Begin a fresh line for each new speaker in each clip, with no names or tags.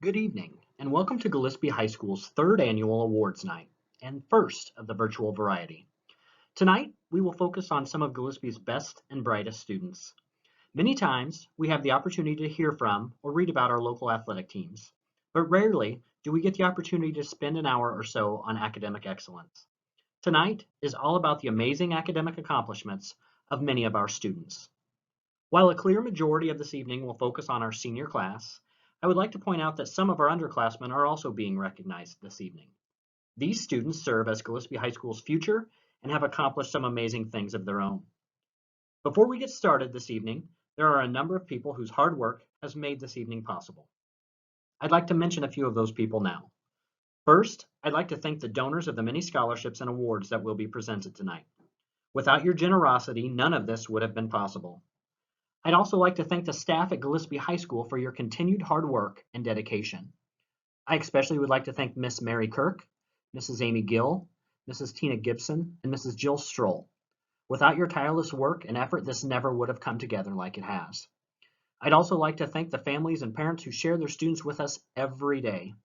Good evening, and welcome to Gillespie High School's third annual awards night, and first of the virtual variety. Tonight, we will focus on some of Gillespie's best and brightest students. Many times, we have the opportunity to hear from or read about our local athletic teams, but rarely do we get the opportunity to spend an hour or so on academic excellence. Tonight is all about the amazing academic accomplishments of many of our students. While a clear majority of this evening will focus on our senior class, I would like to point out that some of our underclassmen are also being recognized this evening. These students serve as Gillespie High School's future and have accomplished some amazing things of their own. Before we get started this evening, there are a number of people whose hard work has made this evening possible. I'd like to mention a few of those people now. First, I'd like to thank the donors of the many scholarships and awards that will be presented tonight. Without your generosity, none of this would have been possible. I'd also like to thank the staff at Gillespie High School for your continued hard work and dedication. I especially would like to thank Miss Mary Kirk, Mrs. Amy Gill, Mrs. Tina Gibson, and Mrs. Jill Stroll. Without your tireless work and effort, this never would have come together like it has. I'd also like to thank the families and parents who share their students with us every day.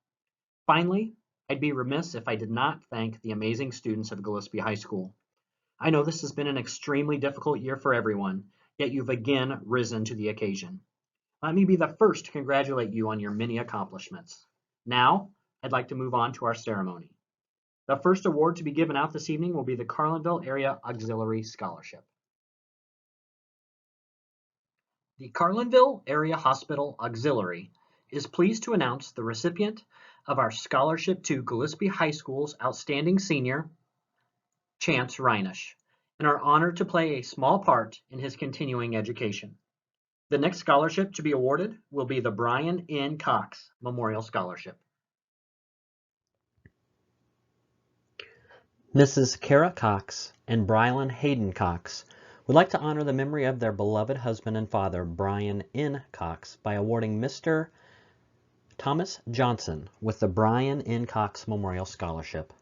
Finally, I'd be remiss if I did not thank the amazing students of Gillespie High School. I know this has been an extremely difficult year for everyone, yet you've again risen to the occasion. Let me be the first to congratulate you on your many accomplishments. Now, I'd like to move on to our ceremony. The first award to be given out this evening will be the Carlinville Area Auxiliary Scholarship. The Carlinville Area Hospital Auxiliary is pleased to announce the recipient of our scholarship to Gillespie High School's outstanding senior, Chance Reinish, and are honored to play a small part in his continuing education. The next scholarship to be awarded will be the Brian N. Cox Memorial Scholarship.
Mrs. Kara Cox and Brylan Hayden Cox would like to honor the memory of their beloved husband and father, Brian N. Cox, by awarding Mr. Thomas Johnson with the Brian N. Cox Memorial Scholarship.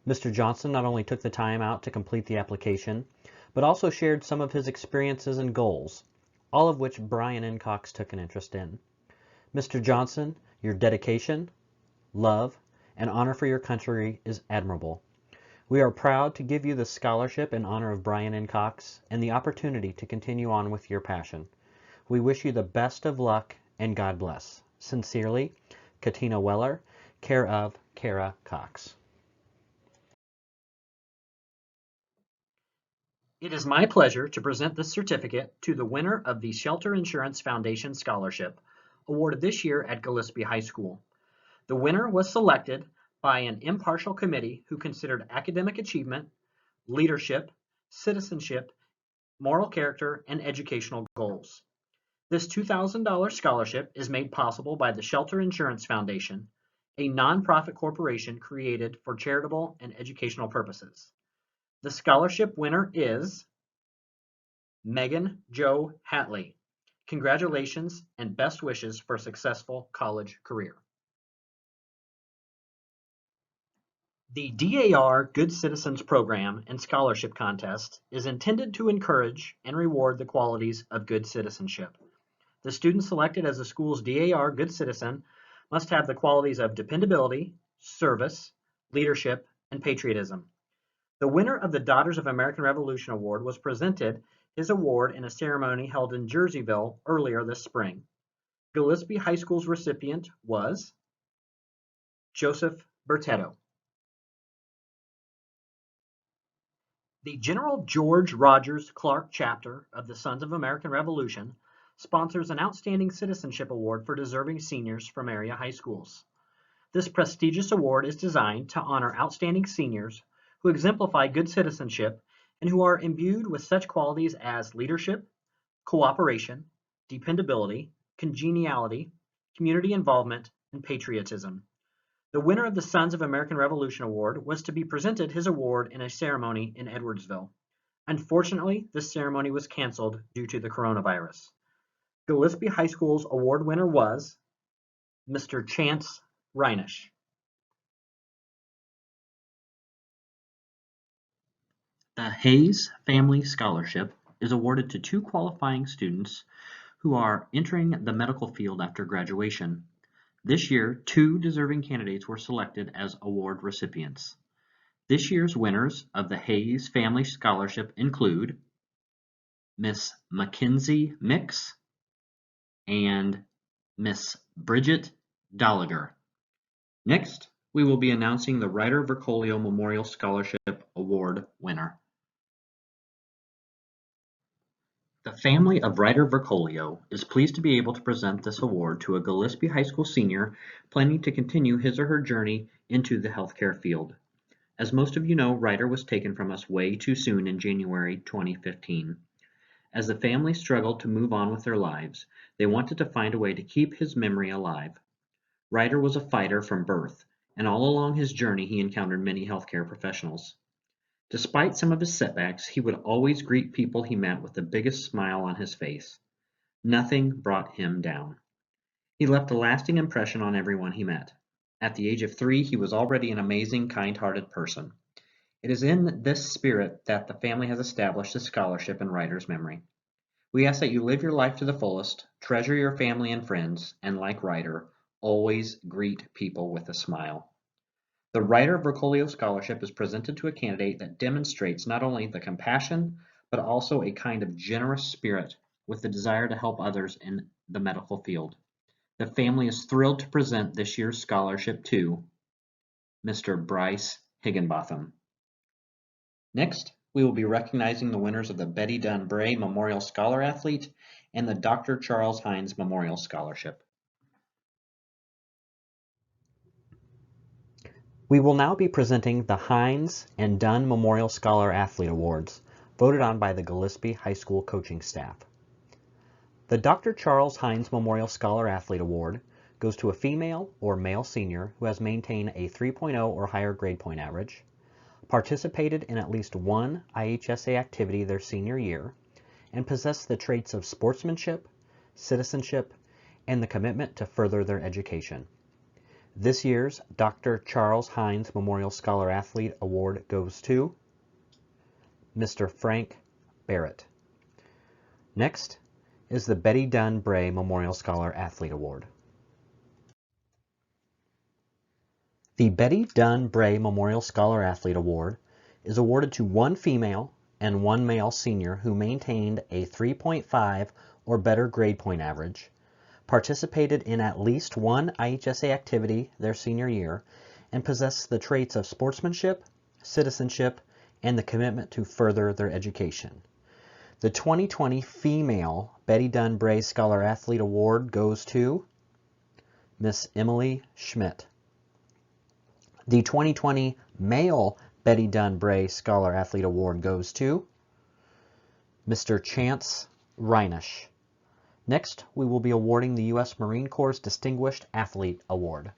Mr. Johnson not only took the time out to complete the application, but also shared some of his experiences and goals, all of which Brian N. Cox took an interest in. Mr. Johnson, your dedication, love, and honor for your country is admirable. We are proud to give you the scholarship in honor of Brian N. Cox and the opportunity to continue on with your passion. We wish you the best of luck and God bless. Sincerely, Katina Weller, care of Kara Cox.
It is my pleasure to present this certificate to the winner of the Shelter Insurance Foundation Scholarship, awarded this year at Gillespie High School. The winner was selected by an impartial committee who considered academic achievement, leadership, citizenship, moral character, and educational goals. This $2,000 scholarship is made possible by the Shelter Insurance Foundation, a nonprofit corporation created for charitable and educational purposes. The scholarship winner is Megan Jo Hatley. Congratulations and best wishes for a successful college career. The DAR Good Citizens Program and Scholarship Contest is intended to encourage and reward the qualities of good citizenship. The student selected as the school's DAR Good Citizen must have the qualities of dependability, service, leadership, and patriotism. The winner of the Daughters of American Revolution Award was presented his award in a ceremony held in Jerseyville earlier this spring. Gillespie High School's recipient was Joseph Bertetto. The General George Rogers Clark chapter of the Sons of American Revolution sponsors an Outstanding Citizenship Award for deserving seniors from area high schools. This prestigious award is designed to honor outstanding seniors who exemplify good citizenship and who are imbued with such qualities as leadership, cooperation, dependability, congeniality, community involvement, and patriotism. The winner of the Sons of American Revolution Award was to be presented his award in a ceremony in Edwardsville. Unfortunately, this ceremony was canceled due to the coronavirus. Gillespie High School's award winner was Mr. Chance Reinish. The Hayes Family Scholarship is awarded to two qualifying students who are entering the medical field after graduation. This year, 2 deserving candidates were selected as award recipients. This year's winners of the Hayes Family Scholarship include Miss Mackenzie Mix and Miss Bridget Dolliger. Next, we will be announcing the Ryder Vercolio Memorial Scholarship Award winner. The family of Ryder Vercolio is pleased to be able to present this award to a Gillespie High School senior planning to continue his or her journey into the healthcare field. As most of you know, Ryder was taken from us way too soon in January 2015. As the family struggled to move on with their lives, they wanted to find a way to keep his memory alive. Ryder was a fighter from birth, and all along his journey he encountered many healthcare professionals. Despite some of his setbacks, he would always greet people he met with the biggest smile on his face. Nothing brought him down. He left a lasting impression on everyone he met. At the age of 3, he was already an amazing, kind-hearted person. It is in this spirit that the family has established a scholarship in Ryder's memory. We ask that you live your life to the fullest, treasure your family and friends, and like Ryder, always greet people with a smile. The Ryder Vercolio Scholarship is presented to a candidate that demonstrates not only the compassion, but also a kind of generous spirit with the desire to help others in the medical field. The family is thrilled to present this year's scholarship to Mr. Bryce Higginbotham. Next, we will be recognizing the winners of the Betty Dunn Bray Memorial Scholar Athlete and the Dr. Charles HEINZ Memorial Scholarship.
We will now be presenting the HEINZ and DUNN Memorial Scholar Athlete Awards, voted on by the Gillespie High School coaching staff. The Dr. Charles HEINZ Memorial Scholar Athlete Award goes to a female or male senior who has maintained a 3.0 or higher grade point average, participated in at least one IHSA activity their senior year, and possessed the traits of sportsmanship, citizenship, and the commitment to further their education. This year's Dr. Charles HEINZ Memorial Scholar Athlete Award goes to Mr. Frank Barrett. Next is the Betty Dunn Bray Memorial Scholar Athlete Award. The Betty Dunn Bray Memorial Scholar Athlete Award is awarded to one female and one male senior who maintained a 3.5 or better grade point average, participated in at least one IHSA activity their senior year, and possessed the traits of sportsmanship, citizenship, and the commitment to further their education. The 2020 Female Betty Dunn Bray Scholar Athlete Award goes to Miss Emily Schmidt. The 2020 Male Betty Dunn Bray Scholar Athlete Award goes to Mr. Chance Reinisch. Next, we will be awarding the U.S. Marine Corps' Distinguished Athlete Award.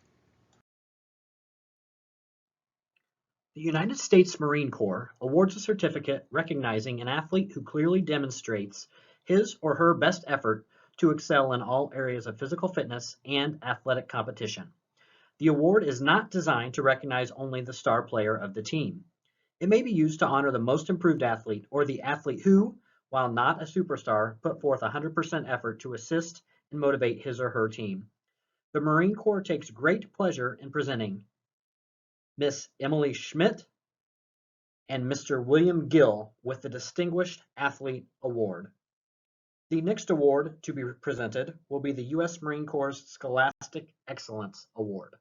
The United States Marine Corps awards a certificate recognizing an athlete who clearly demonstrates his or her best effort to excel in all areas of physical fitness and athletic competition. The award is not designed to recognize only the star player of the team. It may be used to honor the most improved athlete or the athlete who, while not a superstar, put forth 100% effort to assist and motivate his or her team. The Marine Corps takes great pleasure in presenting Miss Emily Schmidt and Mr. William Gill with the Distinguished Athlete Award. The next award to be presented will be the U.S. Marine Corps' Scholastic Excellence Award.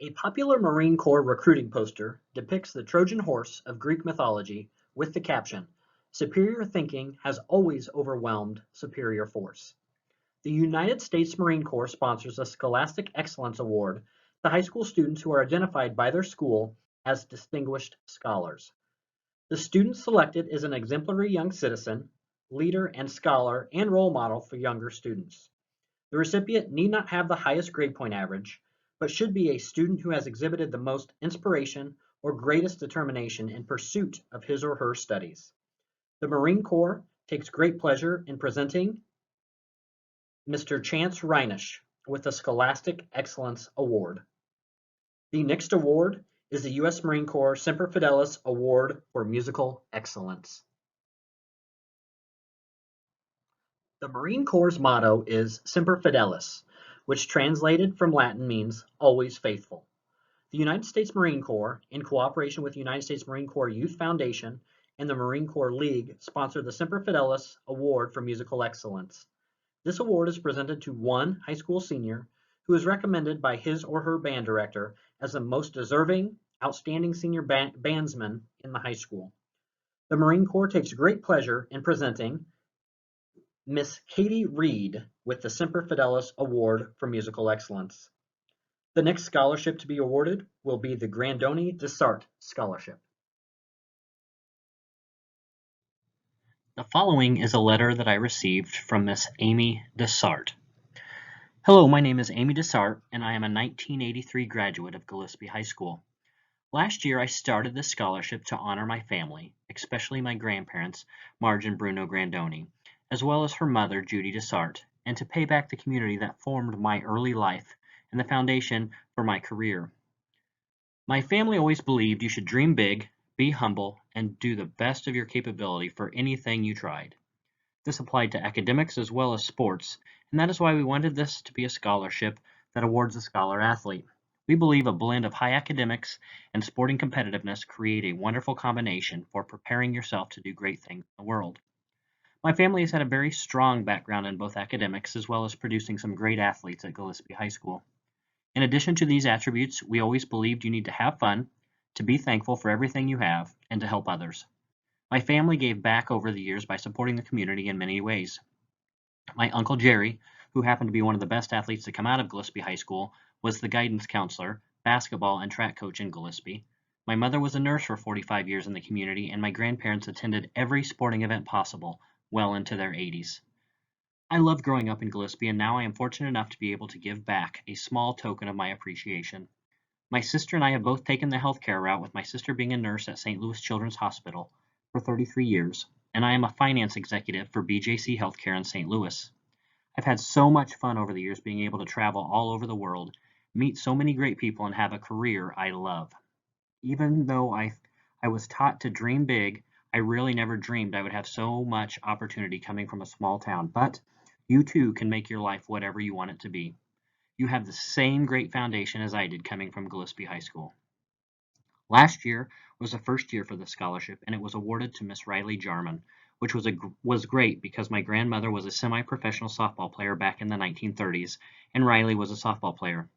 A popular Marine Corps recruiting poster depicts the Trojan horse of Greek mythology with the caption, "Superior thinking has always overwhelmed superior force." The United States Marine Corps sponsors a Scholastic Excellence Award to high school students who are identified by their school as distinguished scholars. The student selected is an exemplary young citizen, leader and scholar, and role model for younger students. The recipient need not have the highest grade point average, but should be a student who has exhibited the most inspiration or greatest determination in pursuit of his or her studies. The Marine Corps takes great pleasure in presenting Mr. Chance Reinisch with the Scholastic Excellence Award. The next award is the U.S. Marine Corps Semper Fidelis Award for Musical Excellence. The Marine Corps' motto is Semper Fidelis, which translated from Latin means always faithful. The United States Marine Corps, in cooperation with the United States Marine Corps Youth Foundation and the Marine Corps League, sponsor the Semper Fidelis Award for Musical Excellence. This award is presented to one high school senior who is recommended by his or her band director as the most deserving, outstanding senior bandsman in the high school. The Marine Corps takes great pleasure in presenting Miss Katie Reed with the Semper Fidelis Award for Musical Excellence. The next scholarship to be awarded will be the Grandone-DESART Scholarship. The following is a letter that I received from Miss Amy DESART. Hello, my name is Amy DESART, and I am a 1983 graduate of Gillespie High School. Last year, I started this scholarship to honor my family, especially my grandparents, Marge and Bruno Grandone, as well as her mother, Judy DESART, and to pay back the community that formed my early life and the foundation for my career. My family always believed you should dream big, be humble, and do the best of your capability for anything you tried. This applied to academics as well as sports, and that is why we wanted this to be a scholarship that awards a scholar athlete. We believe a blend of high academics and sporting competitiveness create a wonderful combination for preparing yourself to do great things in the world. My family has had a very strong background in both academics as well as producing some great athletes at Gillespie High School. In addition to these attributes, we always believed you need to have fun, to be thankful for everything you have, and to help others. My family gave back over the years by supporting the community in many ways. My Uncle Jerry, who happened to be one of the best athletes to come out of Gillespie High School, was the guidance counselor, basketball, and track coach in Gillespie. My mother was a nurse for 45 years in the community, and my grandparents attended every sporting event possible, well into their 80s. I loved growing up in Gillespie, and now I am fortunate enough to be able to give back a small token of my appreciation. My sister and I have both taken the healthcare route, with my sister being a nurse at St. Louis Children's Hospital for 33 years, and I am a finance executive for BJC Healthcare in St. Louis. I've had so much fun over the years being able to travel all over the world, meet so many great people, and have a career I love. Even though I was taught to dream big, I really never dreamed I would have so much opportunity coming from a small town, but you too can make your life whatever you want it to be. You have the same great foundation as I did coming from Gillespie High School. Last year was the first year for the scholarship, and it was awarded to Miss Riley Jarman, which was great because my grandmother was a semi-professional softball player back in the 1930s, and Riley was a softball player.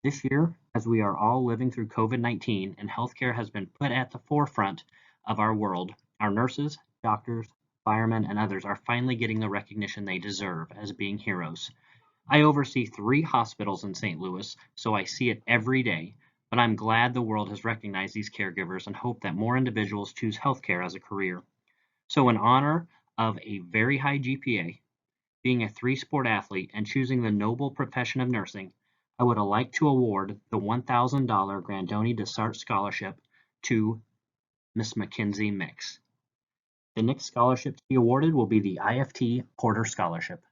This year, as we are all living through COVID-19 and healthcare has been put at the forefront of our world, our nurses, doctors, firemen, and others are finally getting the recognition they deserve as being heroes. I oversee 3 hospitals in St. Louis, so I see it every day, but I'm glad the world has recognized these caregivers and hope that more individuals choose healthcare as a career. So in honor of a very high GPA, being a 3-sport athlete, and choosing the noble profession of nursing, I would like to award the $1,000 Grandone-DESART Scholarship to Miss Mackenzie Mix. The next scholarship to be awarded will be the IFT Porter Scholarship.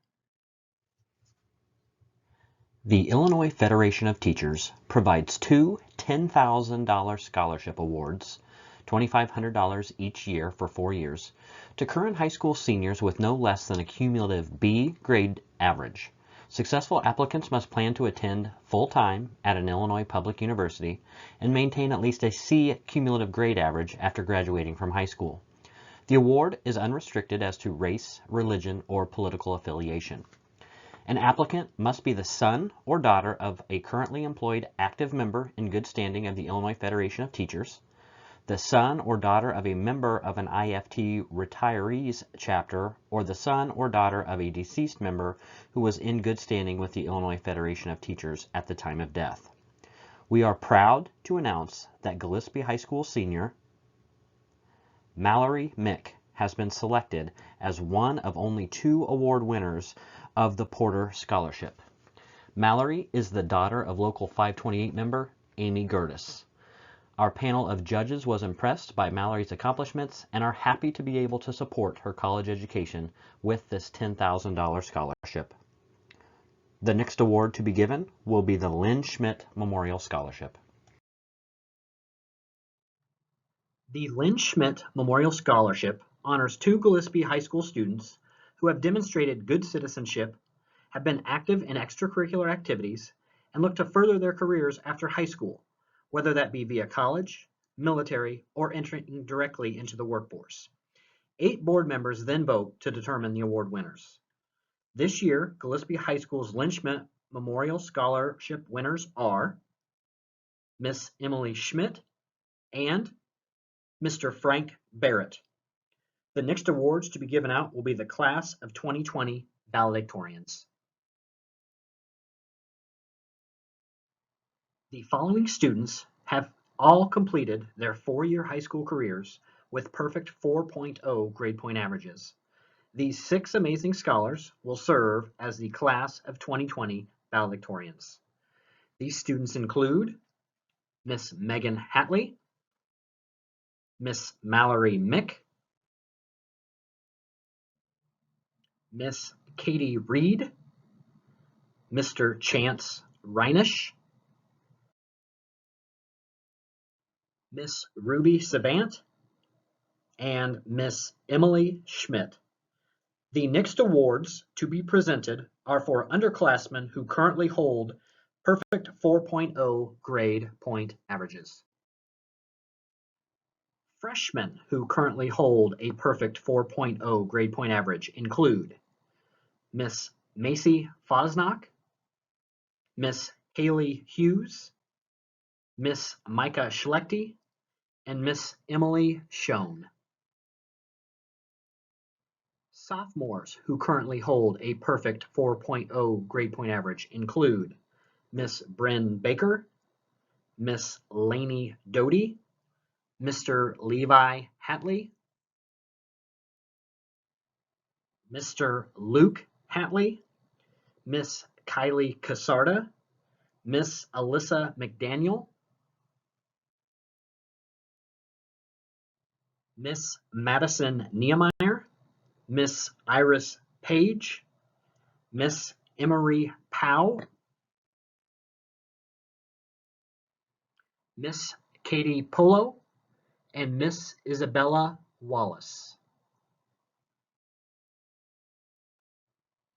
The Illinois Federation of Teachers provides 2 $10,000 scholarship awards, $2,500 each year for 4 years, to current high school seniors with no less than a cumulative B grade average. Successful applicants must plan to attend full-time at an Illinois public university and maintain at least a C cumulative grade average after graduating from high school. The award is unrestricted as to race, religion, or political affiliation. An applicant must be the son or daughter of a currently employed active member in good standing of the Illinois Federation of Teachers, the son or daughter of a member of an IFT retirees chapter, or the son or daughter of a deceased member who was in good standing with the Illinois Federation of Teachers at the time of death. We are proud to announce that Gillespie High School senior Mallory Mick has been selected as one of only 2 award winners of the Porter Scholarship. Mallory is the daughter of Local 528 member Amy Gertis. Our panel of judges was impressed by Mallory's accomplishments and are happy to be able to support her college education with this $10,000 scholarship. The next award to be given will be the LYNN Schmidt Memorial Scholarship.
The LYNN Schmidt Memorial Scholarship honors 2 Gillespie High School students who have demonstrated good citizenship, have been active in extracurricular activities, and look to further their careers after high school, whether that be via college, military, or entering directly into the workforce. 8 board members then vote to determine the award winners. This year, Gillespie High School's LYNN SCHMIDT Memorial Scholarship winners are Miss Emily Schmidt and Mr. Frank Barrett. The next awards to be given out will be the Class of 2020 valedictorians. The following students have all completed their 4-year high school careers with perfect 4.0 grade point averages. These 6 amazing scholars will serve as the Class of 2020 valedictorians. These students include Miss Megan Hatley, Miss Mallory Mick, Miss Katie Reed, Mr. Chance Reinish, Miss Ruby Savant, and Miss Emily Schmidt. The next awards to be presented are for underclassmen who currently hold perfect 4.0 grade point averages. Freshmen who currently hold a perfect 4.0 grade point average include Miss Macy Fosnock, Miss Haley Hughes, Miss Micah Schlechte, and Miss Emily Schoen. Sophomores who currently hold a perfect 4.0 grade point average include Miss Bryn Baker, Miss Lainey Doty, Mr. Levi Hatley, Mr. Luke Hatley, Miss Kylie Casarda, Miss Alyssa McDaniel, Miss Madison Niemeyer, Miss Iris Page, Miss Emery Powell, Miss Katie Polo, and Miss Isabella Wallace.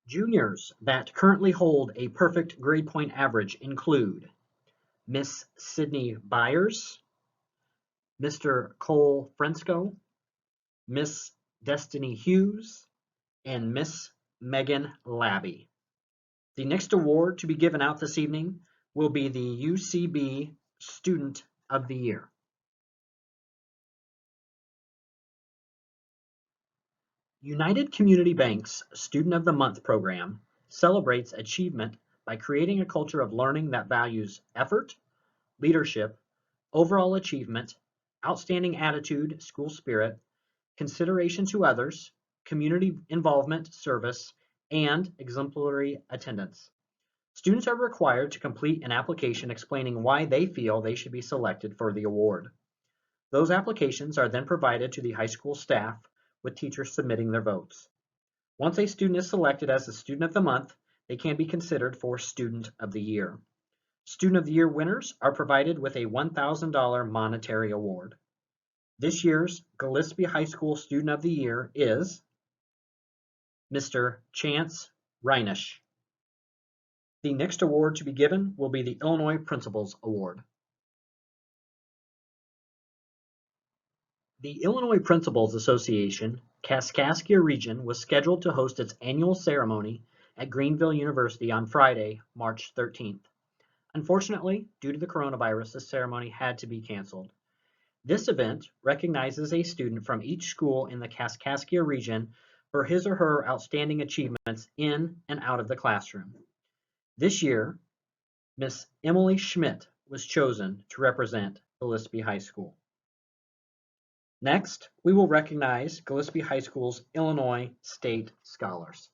Juniors that currently hold a perfect grade point average include Miss Sydney Byers, Mr. Cole Fresco, Miss Destiny Hughes, and Miss Megan Labby. The next award to be given out this evening will be the UCB Student of the Year. United Community Bank's Student of the Month program celebrates achievement by creating a culture of learning that values effort, leadership, overall achievement, outstanding attitude, school spirit, consideration to others, community involvement, service, and exemplary attendance. Students are required to complete an application explaining why they feel they should be selected for the award. Those applications are then provided to the high school staff, with teachers submitting their votes. Once a student is selected as the Student of the Month, they can be considered for Student of the Year. Student of the Year winners are provided with a $1,000 monetary award. This year's Gillespie High School Student of the Year is Mr. Chance Reinish. The next award to be given will be the Illinois Principals Award. The Illinois Principals Association, Kaskaskia Region, was scheduled to host its annual ceremony at Greenville University on Friday, March 13th. Unfortunately, due to the coronavirus, the ceremony had to be canceled. This event recognizes a student from each school in the Kaskaskia region for his or her outstanding achievements in and out of the classroom. This year, Miss Emily Schmidt was chosen to represent Gillespie High School. Next, we will recognize Gillespie High School's Illinois State Scholars.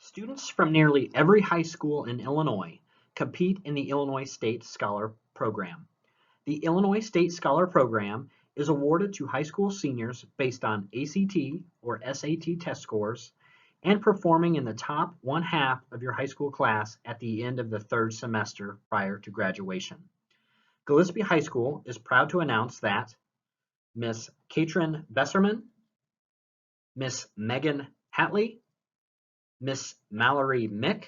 Students from nearly every high school in Illinois compete in the Illinois State Scholar Program. The Illinois State Scholar Program is awarded to high school seniors based on ACT or SAT test scores and performing in the top 1/2 of your high school class at the end of the 3rd semester prior to graduation. Gillespie High School is proud to announce that Miss Katrin Besserman, Miss Megan Hatley, Miss Mallory Mick,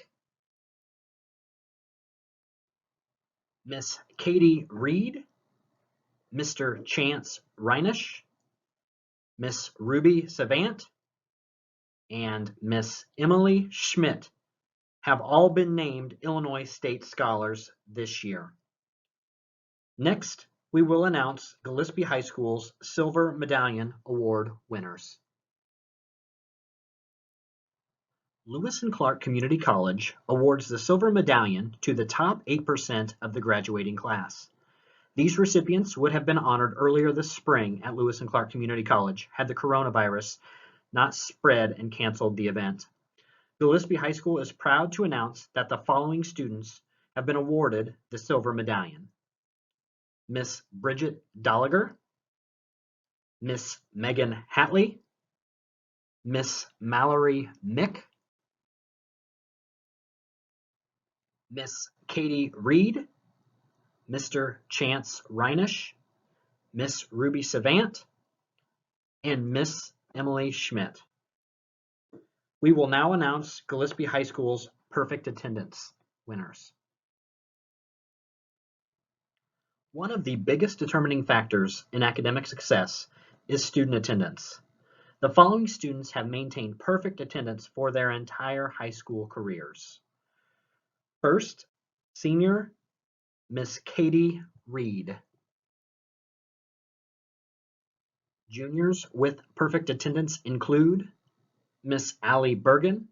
Miss Katie Reed, Mr. Chance Reinish, Miss Ruby Savant, and Miss Emily Schmidt have all been named Illinois State Scholars this year. Next, we will announce Gillespie High School's Silver Medallion Award winners. Lewis and Clark Community College awards the Silver Medallion to the top 8% of the graduating class. These recipients would have been honored earlier this spring at Lewis and Clark Community College had the coronavirus not spread and canceled the event. Gillespie High School is proud to announce that the following students have been awarded the Silver Medallion: Miss Bridget Dolliger, Miss Megan Hatley, Miss Mallory Mick, Miss Katie Reed, Mr. Chance Reinish, Miss Ruby Savant, and Miss Emily Schmidt. We will now announce Gillespie High School's perfect attendance winners. One of the biggest determining factors in academic success is student attendance. The following students have maintained perfect attendance for their entire high school careers. First, senior Miss Katie Reed. Juniors with perfect attendance include Miss Allie Bergen,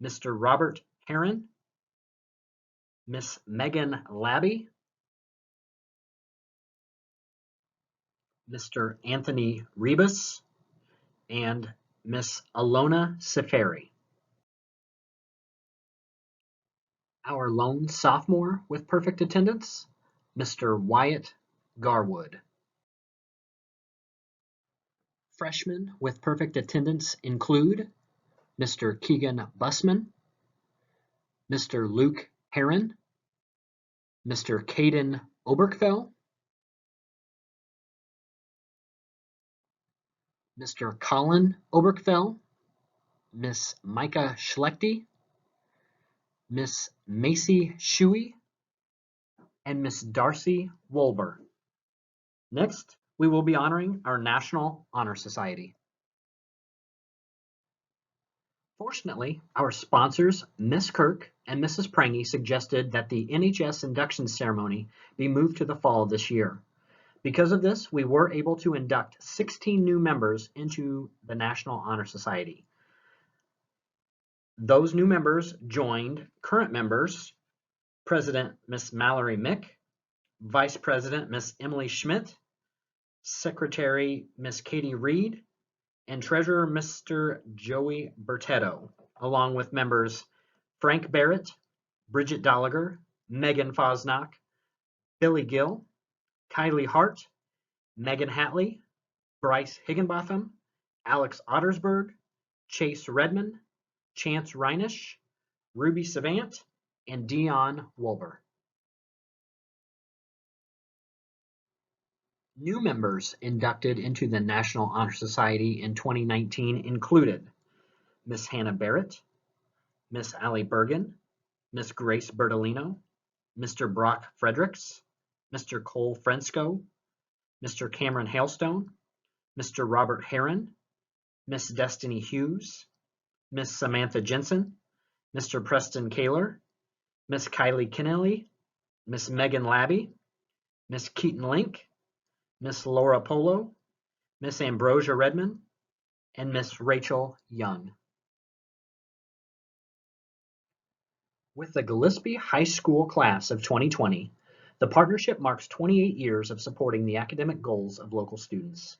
Mr. Robert Heron, Miss Megan Labby, Mr. Anthony Rebus, and Miss Alona Seferi. Our lone sophomore with perfect attendance, Mr. Wyatt Garwood. Freshmen with perfect attendance include Mr. Keegan Bussman, Mr. Luke Heron, Mr. Caden Oberkfell, Mr. Colin Oberkfell, Miss Micah Schlechte, Miss Macy Shuey, and Miss Darcy Wolber. Next, we will be honoring our National Honor Society. Fortunately, our sponsors, Miss Kirk and Mrs. Prangy, suggested that the NHS induction ceremony be moved to the fall this year. Because of this, we were able to induct 16 new members into the National Honor Society. Those new members joined current members, President Miss Mallory Mick, Vice President Miss Emily Schmidt, Secretary Miss Katie Reed, and Treasurer Mr. Joey Bertetto, along with members Frank Barrett, Bridget Dolliger, Megan Fosnock, Billy Gill, Kylie Hart, Megan Hatley, Bryce Higginbotham, Alex Ottersberg, Chase Redmond, Chance Reinish, Ruby Savant, and Dion Wolber. New members inducted into the National Honor Society in 2019 included Miss Hannah Barrett, Miss Allie Bergen, Miss Grace Bertolino, Mr. Brock Fredericks, Mr. Cole Fresco, Mr. Cameron Hailstone, Mr. Robert Heron, Miss Destiny Hughes, Miss Samantha Jensen, Mr. Preston Kaler, Miss Kylie Kennelly, Miss Megan Labby, Miss Keaton Link, Miss Laura Polo, Miss Ambrosia Redmond, and Miss Rachel Young. With the Gillespie High School class of 2020, the partnership marks 28 years of supporting the academic goals of local students.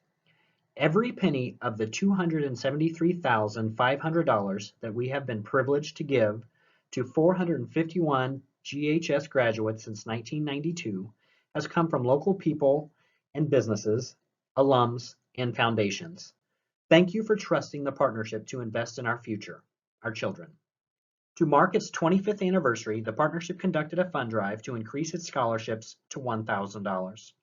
Every penny of the $273,500 that we have been privileged to give to 451 GHS graduates since 1992 has come from local people and businesses, alums, and foundations. Thank you for trusting the partnership to invest in our future, our children. To mark its 25th anniversary, the partnership conducted a fund drive to increase its scholarships to $1,000.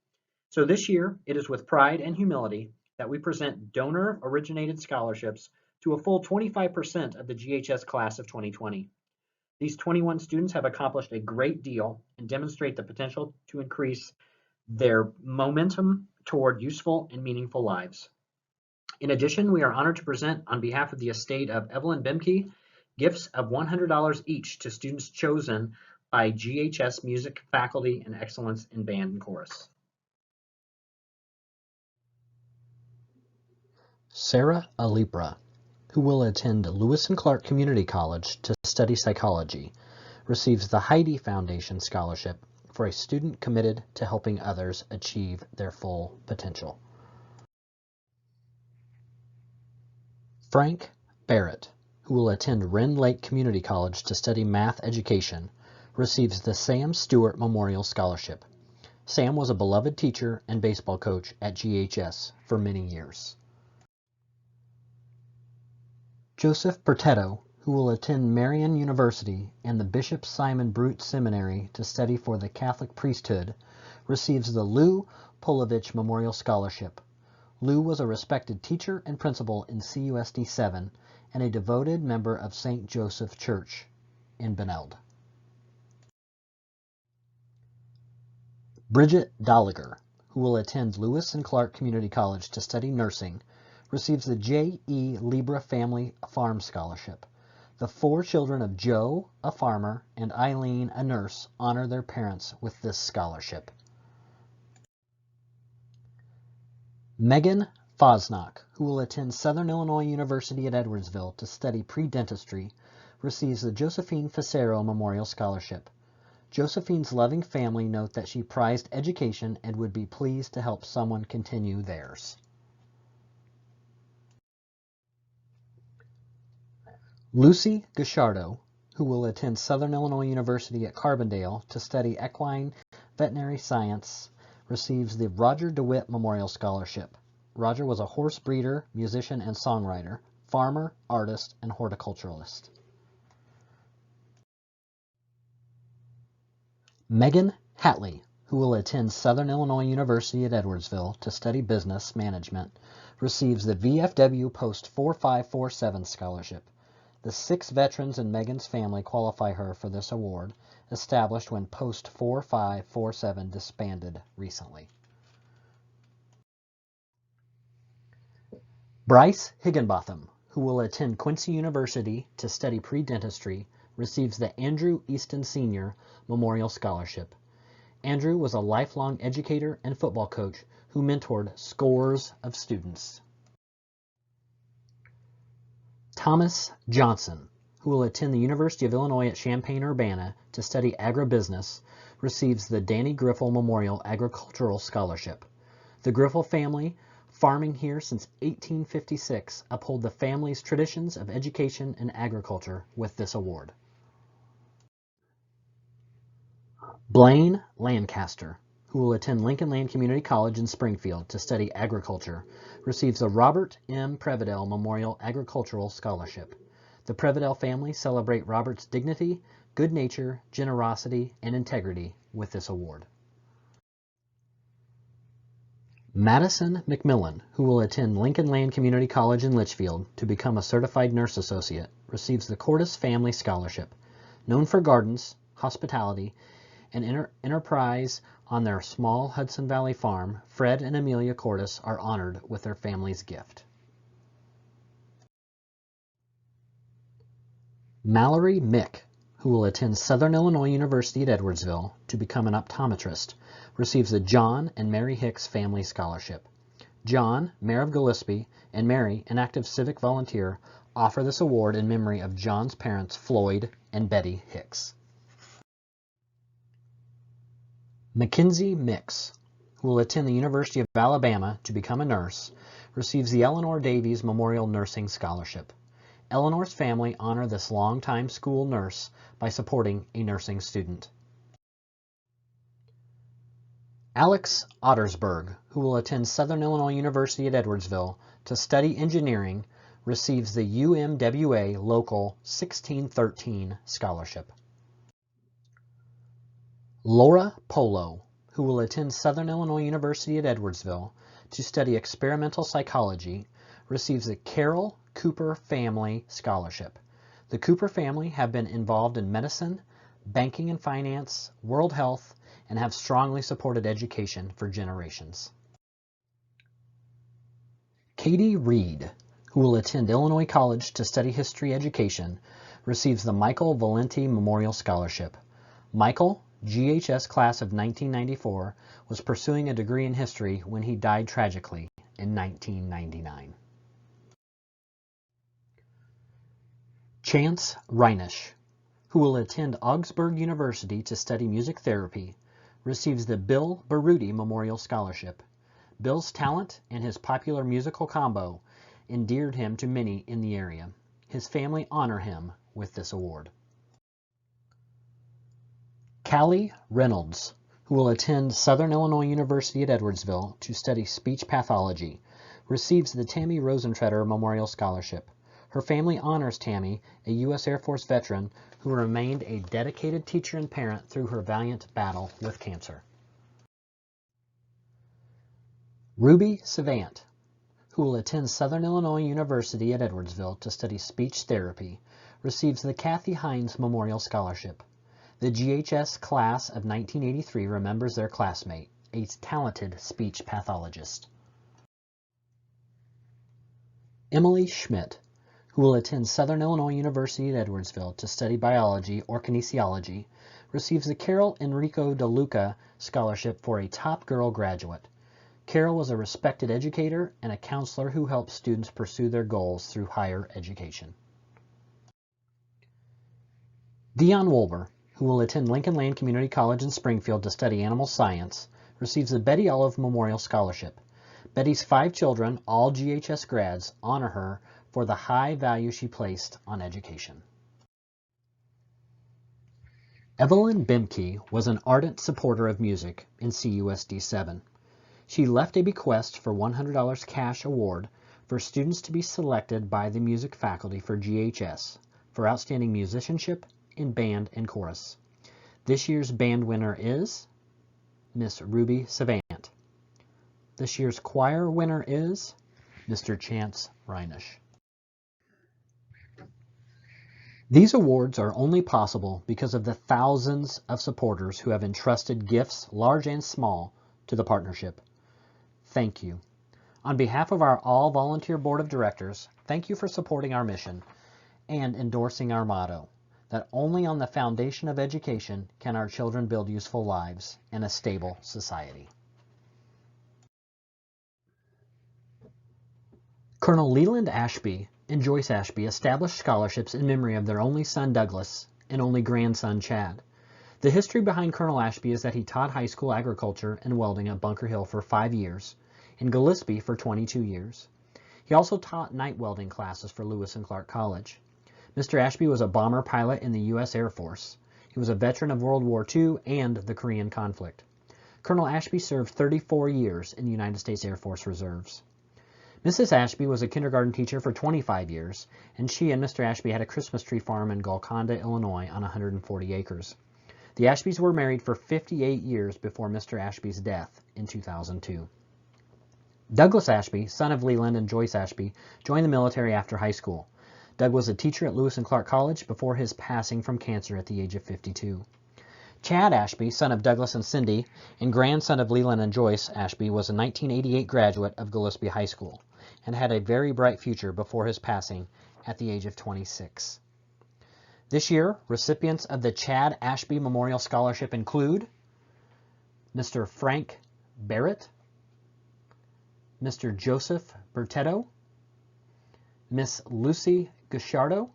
So this year, it is with pride and humility that we present donor-originated scholarships to a full 25% of the GHS class of 2020. These 21 students have accomplished a great deal and demonstrate the potential to increase their momentum toward useful and meaningful lives. In addition, we are honored to present on behalf of the estate of Evelyn BOEHMKE gifts of $100 each to students chosen by GHS music faculty and excellence in band and chorus.
Sarah Alipra, who will attend Lewis and Clark Community College to study psychology, receives the H.E.I.D.I Foundation Scholarship for a student committed to helping others achieve their full potential. Frank Barrett, who will attend Wren Lake Community College to study math education, receives the Sam Stewart Memorial Scholarship. Sam was a beloved teacher and baseball coach at GHS for many years. Joseph Pertetto, who will attend Marian University and the Bishop Simon Brute Seminary to study for the Catholic priesthood, receives the Lou Polovich Memorial Scholarship. Lou was a respected teacher and principal in CUSD 7 and a devoted member of St. Joseph Church in Beneld. Bridget Dolliger, who will attend Lewis and Clark Community College to study nursing, receives the J.E. Libra Family Farm Scholarship. The 4 children of Joe, a farmer, and Eileen, a nurse, honor their parents with this scholarship. Megan Fosnock, who will attend Southern Illinois University at Edwardsville to study pre-dentistry, receives the Josephine Facero Memorial Scholarship. Josephine's loving family note that she prized education and would be pleased to help someone continue theirs. Lucy Gashardo, who will attend Southern Illinois University at Carbondale to study equine veterinary science, receives the Roger DeWitt Memorial Scholarship. Roger was a horse breeder, musician, and songwriter, farmer, artist, and horticulturalist. Megan Hatley, who will attend Southern Illinois University at Edwardsville to study business management, receives the VFW Post 4547 Scholarship. The 6 veterans in Megan's family qualify her for this award, established when Post 4547 disbanded recently. Bryce Higginbotham, who will attend Quincy University to study pre-dentistry, receives the Andrew Easton Sr. Memorial Scholarship. Andrew was a lifelong educator and football coach who mentored scores of students. Thomas Johnson, who will attend the University of Illinois at Champaign-Urbana to study agribusiness, receives the Danny Griffel Memorial Agricultural Scholarship. The Griffel family, farming here since 1856, uphold the family's traditions of education and agriculture with this award. Blaine Lancaster, who will attend Lincoln Land Community College in Springfield to study agriculture, receives the Robert M. PREVEDELL Memorial Agricultural Scholarship. The PREVEDELL family celebrate Robert's dignity, good nature, generosity, and integrity with this award. Madison McMillan, who will attend Lincoln Land Community College in Litchfield to become a certified nurse associate, receives the Cordes Family Scholarship. Known for gardens, hospitality, and enterprise on their small Hudson Valley farm, Fred and Amelia Cordes are honored with their family's gift. Mallory Mick, who will attend Southern Illinois University at Edwardsville to become an optometrist, receives the John and Mary Hicks Family Scholarship. John, Mayor of Gillespie, and Mary, an active civic volunteer, offer this award in memory of John's parents, Floyd and Betty Hicks. Mackenzie Mix, who will attend the University of Alabama to become a nurse, receives the Eleanor Davies Memorial Nursing Scholarship. Eleanor's family honor this longtime school nurse by supporting a nursing student. Alex Ottersberg, who will attend Southern Illinois University at Edwardsville to study engineering, receives the UMWA Local 1613 Scholarship. Laura Polo, who will attend Southern Illinois University at Edwardsville to study experimental psychology receives the Carol Cooper Family Scholarship. The Cooper family have been involved in medicine, banking and finance, world health, and have strongly supported education for generations. Katie Reed, who will attend Illinois College to study history education, receives the Michael Valenti Memorial Scholarship. Michael, GHS class of 1994, was pursuing a degree in history when he died tragically in 1999. Chance Reinisch, who will attend Augsburg University to study music therapy, receives the Bill Berutti Memorial Scholarship. Bill's talent and his popular musical combo endeared him to many in the area. His family honor him with this award. Callie Reynolds, who will attend Southern Illinois University at Edwardsville to study speech pathology, receives the Tammy Rosentreter Memorial Scholarship. Her family honors Tammy, a U.S. Air Force veteran who remained a dedicated teacher and parent through her valiant battle with cancer. Ruby Savant, who will attend Southern Illinois University at Edwardsville to study speech therapy, receives the Kathy HEINZ Memorial Scholarship. The GHS class of 1983 remembers their classmate, a talented speech pathologist. Emily Schmidt, who will attend Southern Illinois University at Edwardsville to study biology or kinesiology, receives the Carol Enrico DeLucca Scholarship for a top girl graduate. Carol was a respected educator and a counselor who helped students pursue their goals through higher education. Dion Wolber, who will attend Lincoln Land Community College in Springfield to study animal science, receives the Betty Olive Memorial Scholarship. Betty's 5 children, all GHS grads, honor her for the high value she placed on education. Evelyn BOEHMKE was an ardent supporter of music in CUSD 7. She left a bequest for $100 cash award for students to be selected by the music faculty for GHS for outstanding musicianship in band and chorus. This year's band winner is Miss Ruby Savant. This year's choir winner is Mr. Chance Reinisch. These awards are only possible because of the thousands of supporters who have entrusted gifts, large and small, to the partnership. Thank you. On behalf of our all-volunteer board of directors, thank you for supporting our mission and endorsing our motto, that only on the foundation of education can our children build useful lives and a stable society. Colonel Leland Ashby and Joyce Ashby established scholarships in memory of their only son Douglas and only grandson Chad. The history behind Colonel Ashby is that he taught high school agriculture and welding at Bunker Hill for 5 years, in Gillespie for 22 years. He also taught night welding classes for Lewis and Clark College. Mr. Ashby was a bomber pilot in the U.S. Air Force. He was a veteran of World War II and the Korean conflict. Colonel Ashby served 34 years in the United States Air Force Reserves. Mrs. Ashby was a kindergarten teacher for 25 years, and she and Mr. Ashby had a Christmas tree farm in Golconda, Illinois on 140 acres. The Ashbys were married for 58 years before Mr. Ashby's death in 2002. Douglas Ashby, son of Leland and Joyce Ashby, joined the military after high school. Doug was a teacher at Lewis and Clark College before his passing from cancer at the age of 52. Chad Ashby, son of Douglas and Cindy, and grandson of Leland and Joyce Ashby, was a 1988 graduate of Gillespie High School and had a very bright future before his passing at the age of 26. This year, recipients of the Chad Ashby Memorial Scholarship include Mr. Frank Barrett, Mr. Joseph Bertetto, Miss Lucy Gachardo,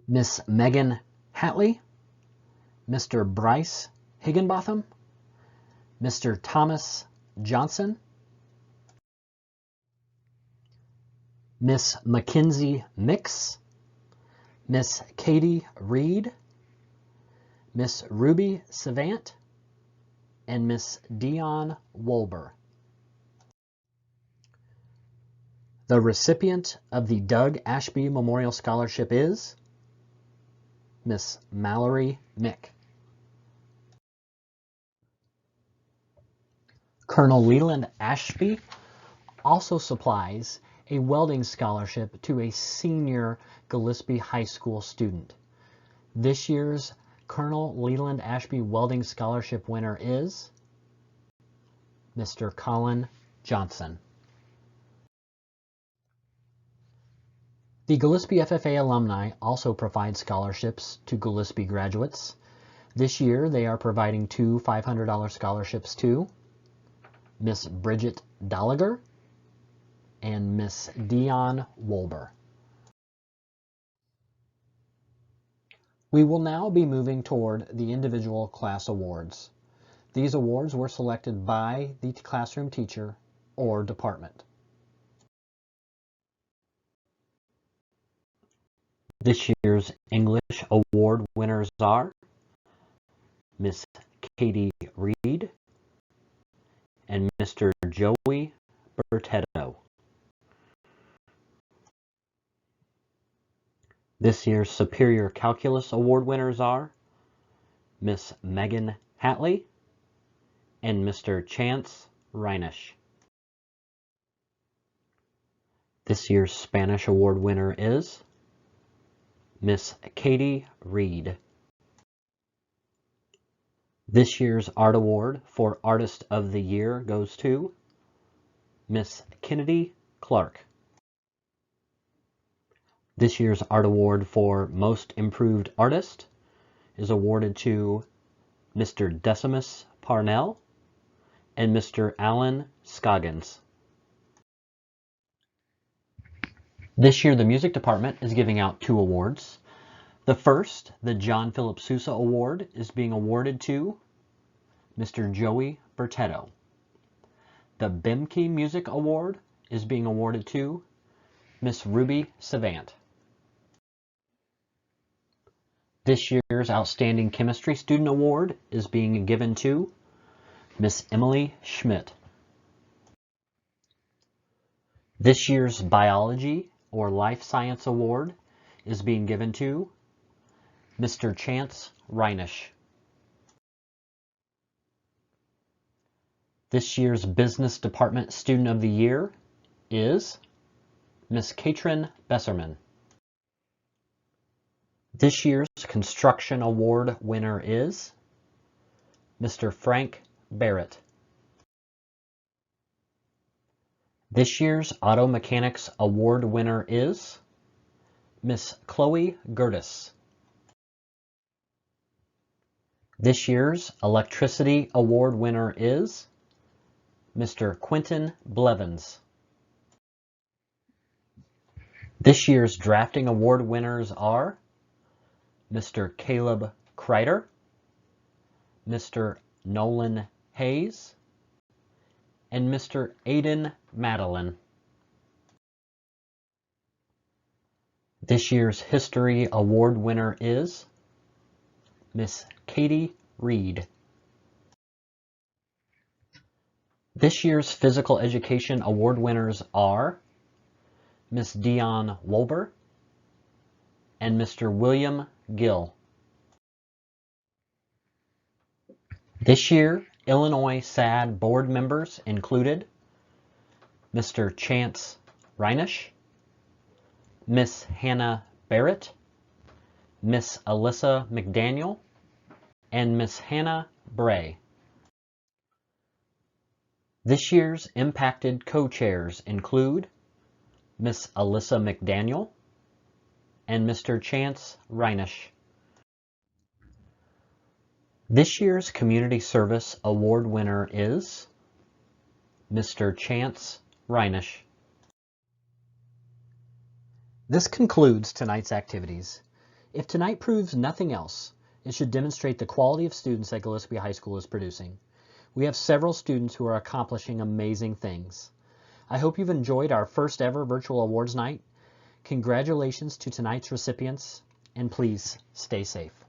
Miss Megan Hatley, Mr. Bryce Higginbotham, Mr. Thomas Johnson, Miss Mackenzie Mix, Miss Katie Reed, Miss Ruby Savant, and Miss Dion Wolber. The recipient of the Doug Ashby Memorial Scholarship is Miss Mallory Mick. Colonel Leland Ashby also supplies a welding scholarship to a senior Gillespie High School student. This year's Colonel Leland Ashby Welding Scholarship winner is Mr. Colin Johnson. The Gillespie FFA alumni also provide scholarships to Gillespie graduates. This year they are providing two $500 scholarships to Miss Bridget Dolliger and Miss Dion Wolber. We will now be moving toward the individual class awards. These awards were selected by the classroom teacher or department. This year's English award winners are Miss Katie Reed and Mr. Joey Bertetto. This year's Superior Calculus award winners are Miss Megan Hatley and Mr. Chance Reinish. This year's Spanish award winner is Miss Katie Reed. This year's Art Award for Artist of the Year goes to Miss Kennedy Clark. This year's Art Award for Most Improved Artist is awarded to Mr. Decimus Parnell and Mr. Alan Scoggins. This year the music department is giving out two awards. The first, the John Philip Sousa Award, is being awarded to Mr. Joey Bertetto. The BOEHMKE Music Award is being awarded to Miss Ruby Savant. This year's Outstanding Chemistry Student Award is being given to Miss Emily Schmidt. This year's Biology or Life Science Award is being given to Mr. Chance Reinish. This year's Business Department Student of the Year is Miss Katrin Besserman. This year's Construction Award winner is Mr. Frank Barrett. This year's Auto Mechanics Award winner is Miss Chloe Gertis. This year's Electricity Award winner is Mr. Quentin Blevins. This year's Drafting Award winners are Mr. Caleb Kreider, Mr. Nolan Hayes, and Mr. Aiden Madeline. This year's History Award winner is Miss Katie Reed. This year's Physical Education Award winners are Miss Dion Wolber and Mr. William Gill. This year, Illinois SAD board members included Mr. Chance Reinish, Miss Hannah Barrett, Miss Alyssa McDaniel, and Miss Hannah Bray. This year's impacted co-chairs include Miss Alyssa McDaniel and Mr. Chance Reinish. This year's Community Service Award winner is Mr. Chance Reinish. This concludes tonight's activities. If tonight proves nothing else, it should demonstrate the quality of students that Gillespie High School is producing. We have several students who are accomplishing amazing things. I hope you've enjoyed our first ever virtual awards night. Congratulations to tonight's recipients, and please stay safe.